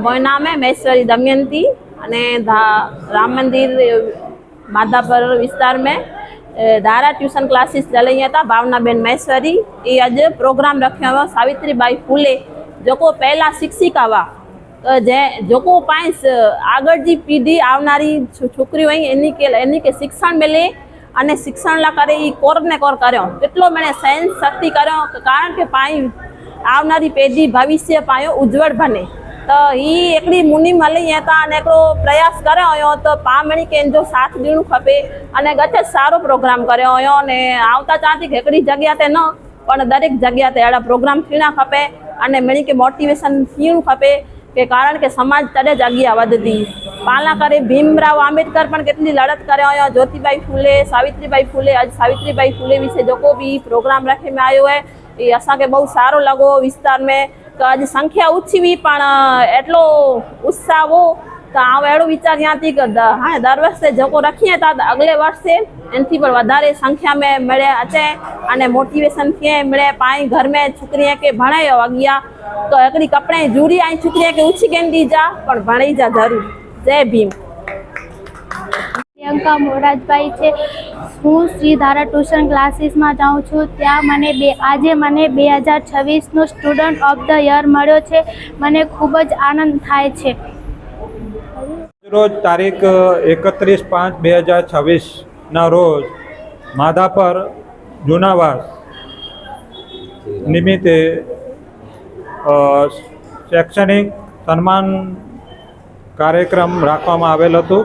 મારું નામ है महेश्वरी दमयंती અને राम मंदिर माधापर विस्तार में धारा ट्यूशन क्लासीस चलाई था भावनाबेन महेश्वरी। ये अज प्रोग्राम रखियो हुआ सावित्रीबाई फूले जो को पहला शिक्षिका हुआ तो जो को पाइस आगर जी पीढ़ी आवनारी छोकरी हुई एनी के शिक्षण मिले अने शिक्षण ला करे कोर ने कोर कर्यो केटलो मैंने साइंस शक्ति कर्यो कारण के पाई आवनारी पेढ़ी भविष्य पायो उज्जवल बने तो ये एकड़ी मुनीम हली था अने एकड़ो प्रयास कर्यो हुयो तो पामणी के जो साथ दीणु खपे अने गते सारो प्रोग्राम कर्यो हुयो अने आवता चाहती के एकड़ी जग्या ते न पण दरेक जग्या ते एड़ा प्रोग्राम थीना खपे अने मणी के मोटिवेशन थीणु खपे के कारण के समाज तड़े ज अग्या वधती पाला करे भीमराव आंबेडकर पण केटली लड़त कर्यो हुयो ज्योतिबाई फूले सावित्रीबाई फूले आज सावित्रीबाई फूले विषे जो को भी प्रोग्राम रखे में आयो है ये असा के बहुत सारो लगो विस्तार में तो आज संख्या ओછી भी पण एटलो उत्साह हो तो आ एड़ो विचार यहाँ थी हाँ दर वर्षे जो रखीए तो अगले वर्षे एनथी पर वधारे संख्या में मिले अचे अने मोटिवेशन थे मिले पाई घर में छोकरी के भणायो अगिया तो एकड़ी कपड़े जूरी आई छोकरी के ऊँची के दी जा पण भणी जा जरूर। जय भीम। प्रियंका मोराजभाई है हूँ श्री धारा ट्यूशन क्लासीस में जाऊँ छूँ त्या मने आज मैंने 2026 नो स्टूडंट ऑफ द ईयर मळ्यो छे मने खूब ज आनंद थाय छे। रोज तारीख 31/5/2026 ना रोज माधापर जूनावास निमित्ते शैक्षणिक सन्मान कार्यक्रम राखवामां आवेल हतुं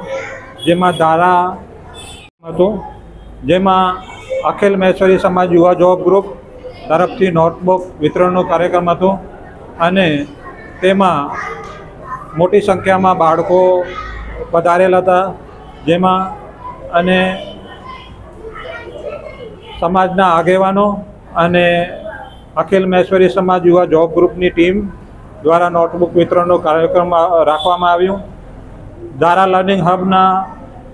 जेमां धारा हतुं जेमां अखिल महेश्वरी समाज युवा जॉब ग्रुप तरफथी नोटबुक वितरणनो कार्यक्रम हतो अने तेमां मोटी संख्या में बाळको पधारेला हता जेमां अने समाजना आगेवानो अने अखिल महेश्वरी समाज युवा जॉब ग्रुपनी टीम द्वारा नोटबुक वितरणनो कार्यक्रम राखवामां आव्यो। धारा लर्निंग हबना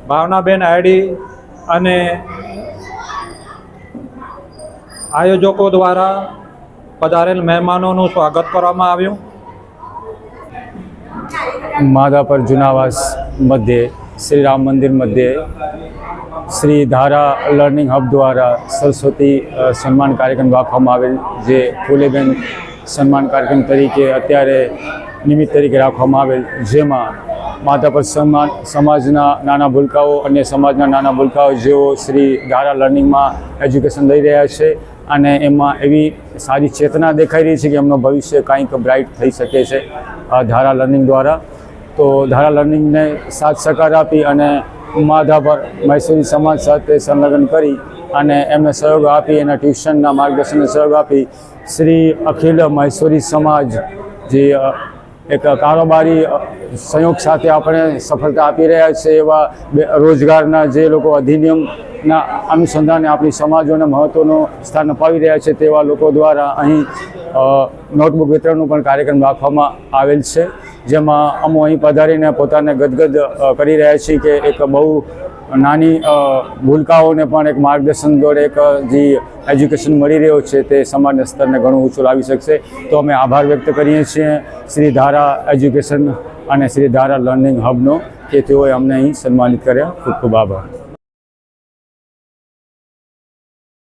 भावनाबेन आईडी अने आयोजकों द्वारा पधारेल मेहमानों स्वागत करवामां आव्युं। माधापर जूनावास मध्य श्री राम मंदिर मध्य श्री धारा लर्निंग हब द्वारा सरस्वती सम्मान कार्यक्रम राखवामां आवेल जे फूलेबेन सम्मान कार्यक्रम तरीके अत्यारे निमित्त तरीके राखवामां आवेल जेमां माधापर समाजना नाना भूलकाओ अन्य समाजना नाना भूलकाओ जेओ श्री धारा लर्निंग में एज्युकेशन लई रह्या छे अने एमां एवी सारी चेतना देखाई रही है कि एमनो भविष्य कंईक ब्राइट थई शके छे धारा लर्निंग द्वारा। तो धारा लर्निंग ने साथ सहकार आपी अने माधापर महेश्वरी समाज साथे संलग्न करी अने एमने सहयोग आपी एना ट्यूशनना मार्गदर्शन सहयोग आपी श्री अखिल महेश्वरी समाज जे एक कारोबारी संयोग साथे आपणे सफलता आपी रह्या छे एवा रोजगारना जे लोको अधिनियमना अनुसंधाने आपणी समाजोने महत्वनो स्थान अपावी रह्या छे तेवा लोको द्वारा अहीं नोटबुक वितरणनो पण कार्यक्रम राखवामां आवेल छे जेमां अमो अहीं पधारीने पोताने गदगद करी रह्या छीए के एक बहु नानी भूलकाओने पण एक मार्गदर्शन द्वारा एक जे एज्युकेशन मळी रह्यो छे ते समाजના સ્તરને ઘણું ઊંચું લાવી શકશે। તો અમે આભાર વ્યક્ત કરીએ છીએ શ્રી ધારા એજ્યુકેશન અને શ્રી ધારા લર્નિંગ હબનો કે તેઓએ અમને અહીં સન્માનિત કર્યા। ખૂબ ખૂબ આભાર।